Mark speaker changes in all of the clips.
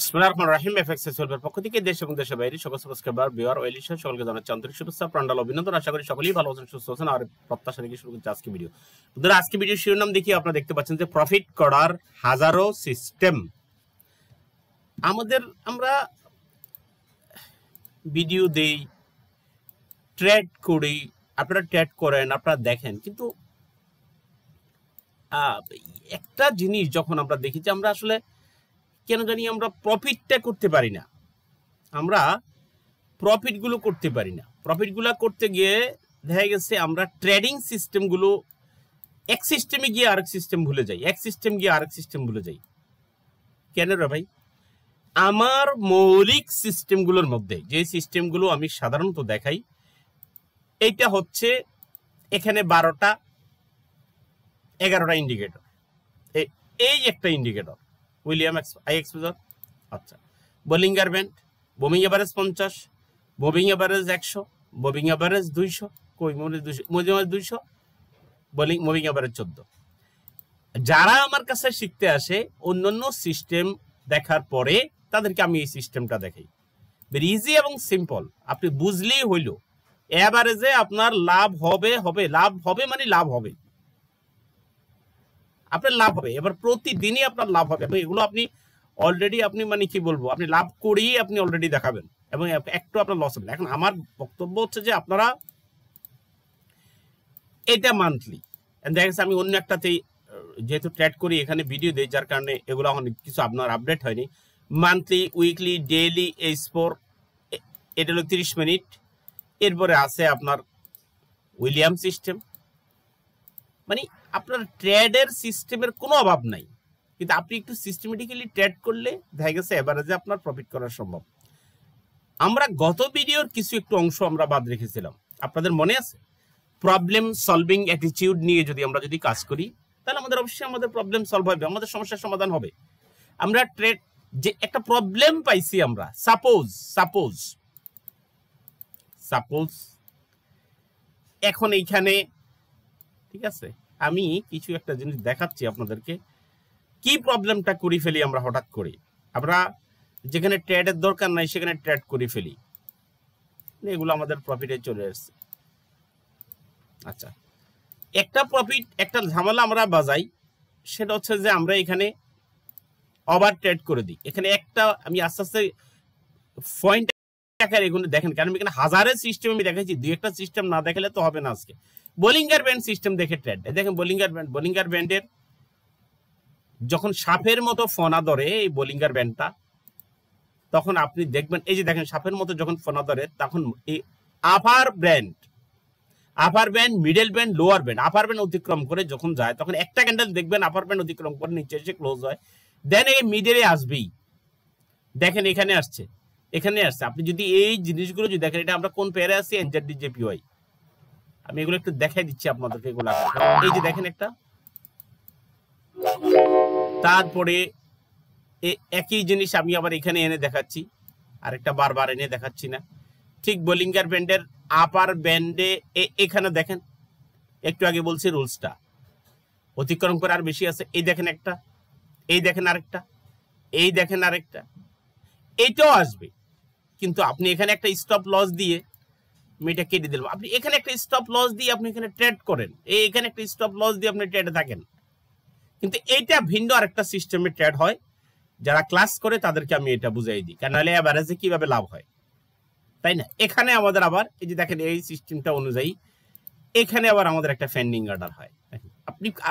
Speaker 1: বিসমিল্লাহির রহমানির রহিম। Fxseohelp পক্ষ থেকে দেশ এবং দেশের বাইরে সকল সাবস্ক্রাইবার ভিউয়ার ওয়েলিশন সকলকে জানাচ্ছি আন্তরিক শুভেচ্ছা প্রাণঢাল অভিনন্দন। আশা করি সকলেই ভালো আছেন, সুস্থ আছেন। আর প্রত্যাশা রেখে শুরু করছি আজকে ভিডিও। বন্ধুরা, আজকে ভিডিও শিরোনাম দেখি আপনারা দেখতে পাচ্ছেন যে প্রফিট করার হাজারো সিস্টেম। আমরা ভিডিও দেই, ট্রেড করি, আপনারা ট্রেড করেন, আপনারা দেখেন, কিন্তু একটা জিনিস যখন আমরা দেখি যে আমরা আসলে কেন জানি আমরা প্রফিটটা করতে পারি না, আমরা প্রফিটগুলো করতে পারি না। প্রফিটগুলো করতে গিয়ে দেখা গেছে আমরা ট্রেডিং সিস্টেমগুলো এক সিস্টেমে গিয়ে আরেক সিস্টেম ভুলে যাই, এক সিস্টেম গিয়ে আরেক সিস্টেম ভুলে যাই। কেন রে ভাই? আমার মৌলিক সিস্টেমগুলোর মধ্যে যে সিস্টেমগুলো আমি সাধারণত দেখাই, এইটা হচ্ছে এখানে 12টা 11টা ইন্ডিকেটর, এই একটা ইন্ডিকেটর উইলিয়াম আই এক্সপোজার। আচ্ছা, Bollinger band, moving average 50, moving average 100, moving average 200, কই মুভিং এভারেজ 200, মুভিং এভারেজ 14। যারা আমার কাছে শিখতে আসে অন্যান্য সিস্টেম দেখার পরে তাদেরকে আমি এই সিস্টেমটা দেখাই। ভেরি ইজি এবং সিম্পল, আপনি বুঝলেই হইল। এভারেজে আপনার লাভ হবে, লাভ হবে মানে লাভ হবে, আপনার লাভ হবে। এবার প্রতিদিনই আপনার লাভ হবে এবং এগুলো আপনি অলরেডি আপনি মানে কি বলবো, আপনি লাভ করেই আপনি অলরেডি দেখাবেন এবং একটু আপনার লস হবে না। এখন আমার বক্তব্য হচ্ছে যে আপনারা এটা মান্থলি দেখা গেছে, আমি অন্য একটাতেই যেহেতু ট্রেড করি এখানে ভিডিও দিই, যার কারণে এগুলো অনেক কিছু আপনার আপডেট হয়নি। মান্থলি, উইকলি, ডেইলি, এই স্পোর, এটা হলো 30 মিনিট। এরপরে আছে আপনার উইলিয়াম সিস্টেম। মানে আপনার ট্রেডের সিস্টেমের কোনো অভাব নাই, কিন্তু আপনি একটু সিস্টেমেটিক্যালি ট্রেড করলে দেখা গেছে এভারেজে আপনার প্রফিট করা সম্ভব। আমরা গত ভিডিওর কিছু একটু অংশ আমরা বাদ রেখেছিলাম, আপনাদের মনে আছে? প্রবলেম সলভিং অ্যাটিটিউড নিয়ে আমরা যদি কাজ করি তাহলে আমাদের অবশ্যই আমাদের প্রবলেম সলভ হবে, আমাদের সমস্যার সমাধান হবে। আমরা ট্রেড যে একটা প্রবলেম পাইছি, আমরা সাপোজ এখন এইখানে, ঠিক আছে, আমি কিছু একটা জিনিস দেখাচ্ছি আপনাদেরকে, কি প্রবলেমটা করে ফেলি আমরা হঠাৎ করে। আমরা যেখানে ট্রেডের দরকার নাই সেখানে ট্রেড করে ফেলি, এগুলো আমাদের প্রফিটে চলে আসছে। আচ্ছা, একটা ঝামেলা আমরা বাজাই, সেটা হচ্ছে যে আমরা এখানে ওভার ট্রেড করে দিই। এখানে একটা আমি আস্তে আস্তে পয়েন্ট আকারে এগুলো দেখেন, কারণ এখানে হাজারের সিস্টেম আমি দেখাচ্ছি, দুই একটা সিস্টেম না দেখালে তো হবে না আজকে। বোলিঙ্গার ব্যান্ড সিস্টেম দেখে ট্রেড দেখেন। বোলিঙ্গার ব্যান্ডের যখন সাপের মতো ফোনা ধরে এই বোলিঙ্গার ব্যান্ডটা, তখন আপনি দেখবেন এই যে দেখেন সাপের মতো যখন ফোনা ধরে, তখন এই আপার band, middle band, lower band, আপার ব্যান্ড অতিক্রম করে যখন যায় তখন একটা ক্যান্ডেল দেখবেন আপার ব্যান্ড অতিক্রম করে নিচে এসে ক্লোজ হয়, দেন এই মিডলে আসবেই। দেখেন এখানে আসছে। আপনি যদি এই জিনিসগুলো যদি দেখেন, এটা আমরা কোন পেয়ারে আছি, NZD/JPY। আমি এগুলো একটু দেখাই দিচ্ছি আপনাদেরকে। এগুলো এই যে দেখেন একটা, তারপরে একই জিনিস আমি আবার এখানে এনে দেখাচ্ছি, আরেকটা বারবার এনে দেখাচ্ছি না। ঠিক বোলিঙ্গার ব্যান্ডের আপার ব্যান্ডে এখানে দেখেন, একটু আগে বলছি রুলসটা অতিক্রম করে আর বেশি আছে। এই দেখেন একটা, এই দেখেন আরেকটা, এই দেখেন আরেকটা, এইটাও আসবে। কিন্তু আপনি এখানে একটা স্টপ লস দিয়ে আমি এটা কেটে দিলাম। আপনি এখানে একটা স্টপ লস দিয়ে আপনি এখানে ট্রেড করেন, এখানে একটা স্টপ লস দিয়ে আপনি ট্রেডে থাকেন। কিন্তু এইটা ভিন্ন আরেকটা সিস্টেমে ট্রেড হয়, যারা ক্লাস করে তাদেরকে আমি এটা বুঝাই দিই, কারণ নাহলে এভারেজে কিভাবে লাভ হয়, তাই না? এখানে আমাদের আবার এই যে দেখেন এই সিস্টেমটা অনুযায়ী এখানে আবার আমাদের একটা ফেন্ডিং অর্ডার হয়।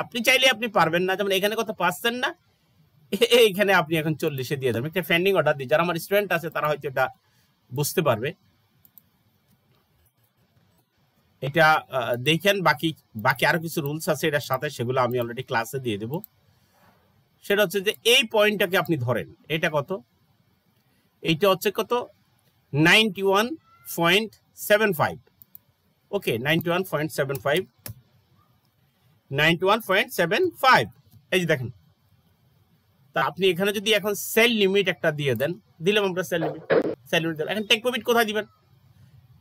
Speaker 1: আপনি চাইলে আপনি পারবেন না, যেমন এখানে কত পাচ্ছেন না, এইখানে আপনি এখন 40-এ দিয়ে দেবেন, একটা ফেন্ডিং অর্ডার দিই। যারা আমার স্টুডেন্ট আছে তারা হয়তো এটা বুঝতে পারবে। এটা দেখেন, বাকি আরো কিছু রুলস আছে এটার সাথে, সেগুলো আমি অলরেডি ক্লাসে দিয়ে দেব। সেটা হচ্ছে যে এই পয়েন্টটাকে আপনি ধরেন, এটা কত, এইটা হচ্ছে কত, 91.75। ওকে, 91.75, এই যে দেখেন। তা আপনি এখানে যদি এখন সেল লিমিট একটা দিয়ে দেন, দিলাম আমরা সেল লিমিট দিলাম। এখন টেক প্রফিট কোথায় দিবেন?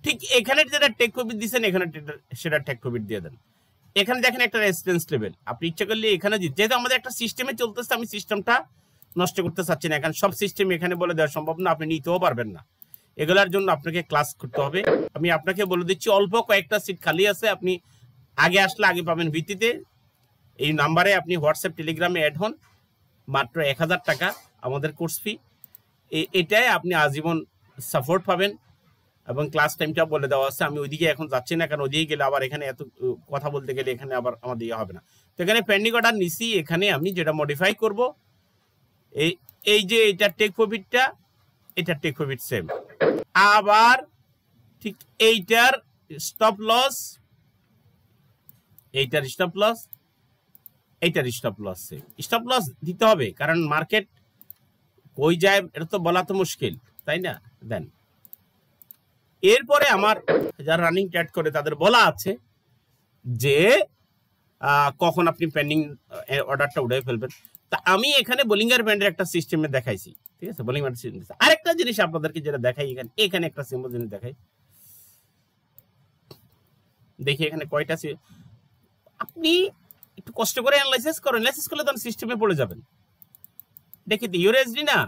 Speaker 1: ঠিক এখানে যেটা টেক প্রফিট দিচ্ছেন এখানে সেটা টেক প্রফিট দিয়ে দেন। এখানে দেখেন একটা রেজিস্ট্যান্স লেভেল, আপনি ইচ্ছা করলে এখানে যেহেতু আমাদের একটা সিস্টেমে চলতেছে, আমি সিস্টেমটা নষ্ট করতে চাচ্ছি না, এখন সব সিস্টেম এখানে বলে দেওয়া সম্ভব না, আপনি নিতেও পারবেন না। এগুলার জন্য আপনাকে ক্লাস করতে হবে। আমি আপনাকে বলে দিচ্ছি অল্প কয়েকটা সিট খালি আছে, আপনি আগে আসলে আগে পাবেন ভিত্তিতে এই নাম্বারে আপনি হোয়াটসঅ্যাপ টেলিগ্রামে অ্যাড হন, মাত্র 1000 টাকা আমাদের কোর্স ফি। এটাই আপনি আজীবন সাপোর্ট পাবেন এবং ক্লাস টাইমটা বলে দেওয়া আছে। আমি ওইদিকে এখন যাচ্ছি না, কারণ ওইদিকে গেলে আবার এখানে এত কথা বলতে গেলে এখানে আবার আমাদের ইয়ে হবে না। তো এখানে পেন্ডিং অর্ডার নিছি, এখানে আমি যেটা মডিফাই করব এই যে এটা টেক প্রফিটটা, এটা টেক প্রফিট সেম, আবার ঠিক এইটার স্টপ লস, এইটার স্টপ লস, এইটার stop loss same. Stop loss দিতে হবে কারণ মার্কেট কই যায় এটা তো বলা তো মুশকিল, তাই না? দেন এরপরে আমার যারা রানিং ট্রেড করে তাদের বলা আছে যে কখন আপনি পেন্ডিং অর্ডারটা উঠাই ফেলবেন। তা আমি এখানে বোলিঙ্গার ব্যান্ডের একটা সিস্টেমে দেখাইছি, ঠিক আছে? বোলিং ব্যান্ডের সিস্টেম। আরেকটা জিনিস আপনাদেরকে যেটা দেখাই, এখানে একটা সিম্পল জিনিস দেখাই, দেখি এখানে কয়টা। আপনি একটু কষ্ট করে অ্যানালাইসিস করেন, অ্যানালাইসিস করলে তখন সিস্টেমে পড়ে যাবেন। দেখি তো ইউএসডি না,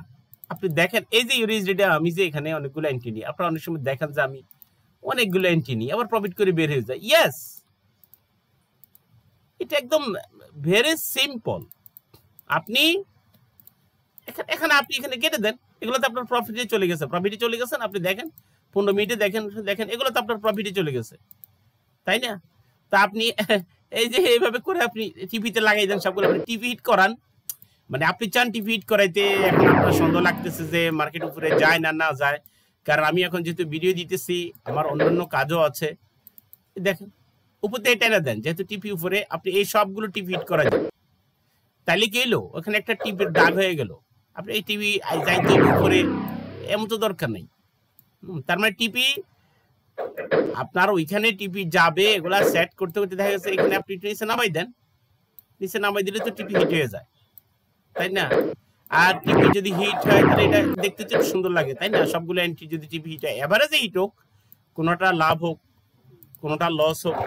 Speaker 1: আপনি দেখেন এই যে ইউএসডিটা আমি যে এখানে অনেকগুলো এন্ট্রি নিই, আপনারা অনেক সময় দেখেন যে আমি অনেকগুলো এন্ট্রি নিই আবার প্রফিট করে বের হয়ে যায়। ইয়েস, এটা একদম ভেরি সিম্পল। আপনি এখানে কেটে দেন, এগুলোতে আপনার প্রফিটে চলে গেছে, আপনি দেখেন 15 মিনিটে দেখেন এগুলোতে আপনার প্রফিটে চলে গেছে, তাই না? তা আপনি এই যে এইভাবে করে আপনি টিভিতে লাগাই দেন সবগুলো, আপনি টিভি হিট করান, মানে আপনি চান টিভি হিট করাইতে, এখন আপনার সন্দেহ লাগতেছে যে মার্কেট উপরে যায় না যায়, কারণ আমি এখন যেহেতু ভিডিও দিতেছি আমার অন্যান্য কাজও আছে। দেখেন উপর থেকে টেনে দেন, যেহেতু টিভি উপরে আপনি এই সবগুলো টিভি হিট করা যায়, তাইলে কি এলো ওখানে একটা টিভির দাগ হয়ে গেল, আপনি এই টিভি যাইতে উপরে এমন তো দরকার নেই। তার মানে টিভি আপনার ওইখানে টিভি যাবে, এগুলা সেট করতে করতে দেখা গেছে এখানে আপনি নিচে নামাই দেন, নিচে নামাই দিলে তো টিভি হিট হয়ে যায়, তাই না? আর টিভি যদি হিট হয় তাহলে এটা দেখতে তো সুন্দর লাগে, তাই না? সবগুলো এন্ট্রি যদি টিভি হিট হয়, এভারেজে হিট হোক, কোনোটা লাভ হোক কোনোটা লস হোক,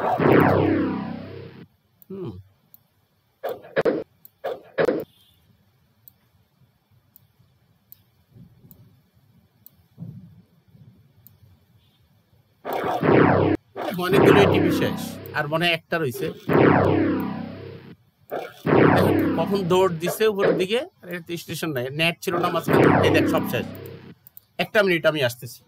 Speaker 1: অনেকগুলো টিভি শেষ, আর মনে হয় একটা রয়েছে, কখন দৌড় দিছে উপরের দিকে, স্টেশন নাই, নেট ছিল না মাঝখানে, এই দেখ সব শেষ। 1 মিনিট আমি আসতেছি।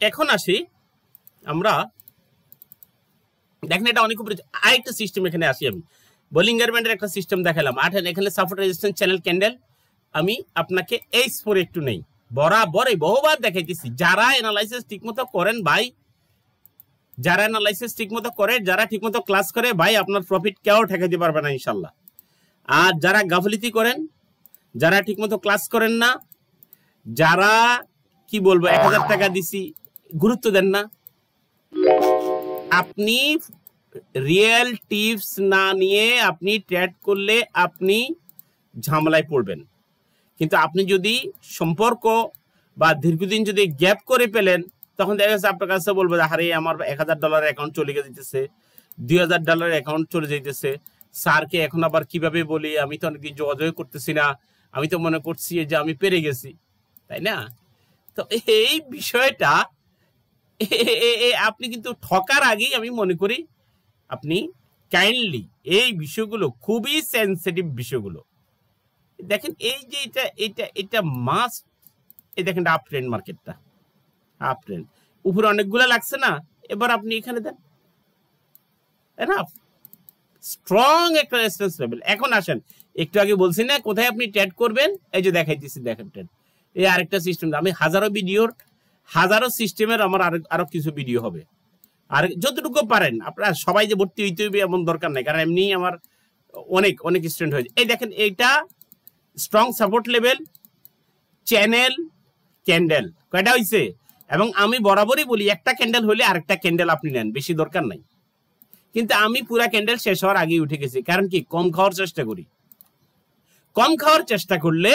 Speaker 1: এখন আসি আমরা, দেখেন এটা অনেক উপরে আরেকটা সিস্টেম, এখানে আসি আমি বোলিঙ্গার ব্যান্ডের একটা সিস্টেম দেখালাম। এখানে সাপোর্ট রেজিস্ট্যান্স চ্যানেল ক্যান্ডেল, আমি আপনাকে এইচ পরে একটু নেই, বরাবরই বহুবার দেখাইতেছি। যারা অ্যানালাইসিস ঠিকমতো করেন ভাই, যারা অ্যানালাইসিস ঠিকমতো করে, যারা ঠিকমতো ক্লাস করে ভাই, আপনার প্রফিট কেউ ঠেকাইতে পারবে না ইনশাল্লাহ। আর যারা গাফলিতি করেন, যারা ঠিকমতো ক্লাস করেন না, যারা কি বলবো 1000 টাকা দিছি গুরুত্ব দেন না, আপনি রিয়েল টিপস না নিয়ে আপনি ট্রেড করলে আপনি ঝামেলায় পড়বেন। কিন্তু আপনি যদি সম্পর্ক বা দীর্ঘদিন যদি গ্যাপ করে পেলেন, তখন দেখা যাচ্ছে আপনার কাছে বলবো আরে আমার $1000 অ্যাকাউন্ট চলে যেতেছে, $2000 অ্যাকাউন্ট চলে যেতেছে, স্যারকে এখন আবার কিভাবে বলি, আমি তো অনেকদিন যোগাযোগ করতেছি না, আমি তো মনে করছি যে আমি পেরে গেছি, তাই না? তো এই বিষয়টা আপনি কিন্তু ঠকার আগেই আমি মনে করি আপনি কাইন্ডলি এই বিষয়গুলো, খুবই সেন্সিটিভ বিষয়গুলো দেখেন। এই যে এটা মাস্ট, এই দেখেন আপ ট্রেন্ড, মার্কেটটা আপ ট্রেন্ড, উপরে অনেকগুলো লাগছে না, এবার আপনি এখানে দেন, এনাফ স্ট্রং একটা রেজিস্ট্যান্স লেভেল। এখন আসেন, একটু আগে বলছি না কোথায় আপনি ট্রেড করবেন, এই যে দেখাইতেছি, দেখেন ট্রেড। এই আরেকটা সিস্টেম, আমি হাজারো সিস্টেমের আমার আরো কিছু ভিডিও হবে, আর যতটুকু পারেন আপনারা সবাই যে ভর্তি হইতে হইবে এমন দরকার নাই, কারণ এমনি আমার অনেক স্টুডেন্ট হয়েছে। এই দেখেন এইটা strong support level, channel, candle, কয়টা হয়েছে? এবং আমি বরাবরই বলি একটা ক্যান্ডেল হলে আরেকটা ক্যান্ডেল আপনি নেন, বেশি দরকার নাই। কিন্তু আমি পুরা ক্যান্ডেল শেষ হওয়ার আগেই উঠে গেছি, কারণ কি কম খাওয়ার চেষ্টা করি। কম খাওয়ার চেষ্টা করলে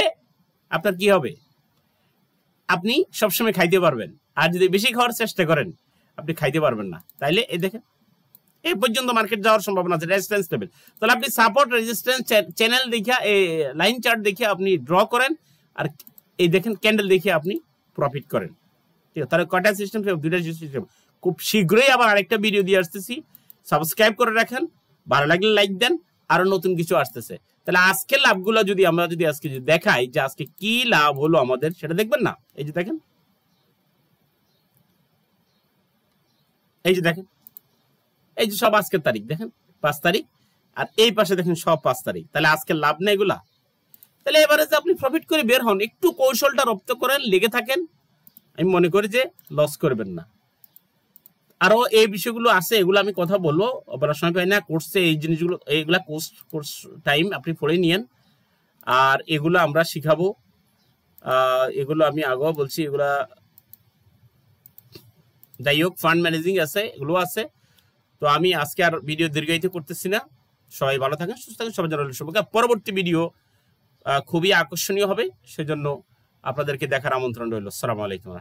Speaker 1: আপনার কি হবে, আপনি সবসময় খাইতে পারবেন। আর যদি বেশি খাওয়ার চেষ্টা করেন আপনি খাইতে পারবেন না। তাইলে এই দেখেন এই পর্যন্ত মার্কেট যাওয়ার সম্ভাবনা আছে, রেজিস্ট্যান্স লেভেল। তাহলে আপনি সাপোর্ট, রেজিস্ট্যান্স, চ্যানেল দেখে, লাইন চার্ট দেখে আপনি ড্র করেন, আর এই দেখেন ক্যান্ডেল দেখে আপনি প্রফিট করেন। ঠিক আছে, তাহলে কয়টা সিস্টেম? দুইটা সিস্টেম। খুব শীঘ্রই আবার আরেকটা ভিডিও দিয়ে আসতেছি, সাবস্ক্রাইব করে রাখেন, ভালো লাগলে লাইক দেন, আরো নতুন কিছু আসতেছে। তাহলে আজকের লাভগুলো যদি আমরা আজকে দেখাই যে আজকে কি লাভ হলো আমাদের, সেটা দেখবেন না? এই যে দেখেন, এই যে দেখেন, এই যে সব আজকের তারিখ দেখেন 5 তারিখ, আর এই পাশে দেখেন সব 5 তারিখ। তাহলে আজকের লাভ না এগুলা? তাহলে এবারে যে আপনি প্রফিট করে বের হন, একটু কৌশলটা রপ্ত করেন, লেগে থাকেন, আমি মনে করি যে লস করবেন না। আরো এই বিষয়গুলো আছে, এগুলো আমি কথা বলবো, বলার সময় পাই না। কোর্সে এই জিনিসগুলো, এইগুলা কোর্স টাইম আপনি পড়ে নিয়েন, আর এগুলো আমরা শিখাবো। এগুলো আমি আগেও বলছি, এগুলা যাই হোক ফান্ড ম্যানেজিং আছে, এগুলো আছে। তো আমি আজকে আর ভিডিও দীর্ঘায়িত করতেছি না। সবাই ভালো থাকেন, সুস্থ থাকেন, সবাই জানালেন শুভকামনা। পরবর্তী ভিডিও খুবই আকর্ষণীয় হবে, সেজন্য আপনাদেরকে দেখার আমন্ত্রণ রইল। আসসালামু আলাইকুম।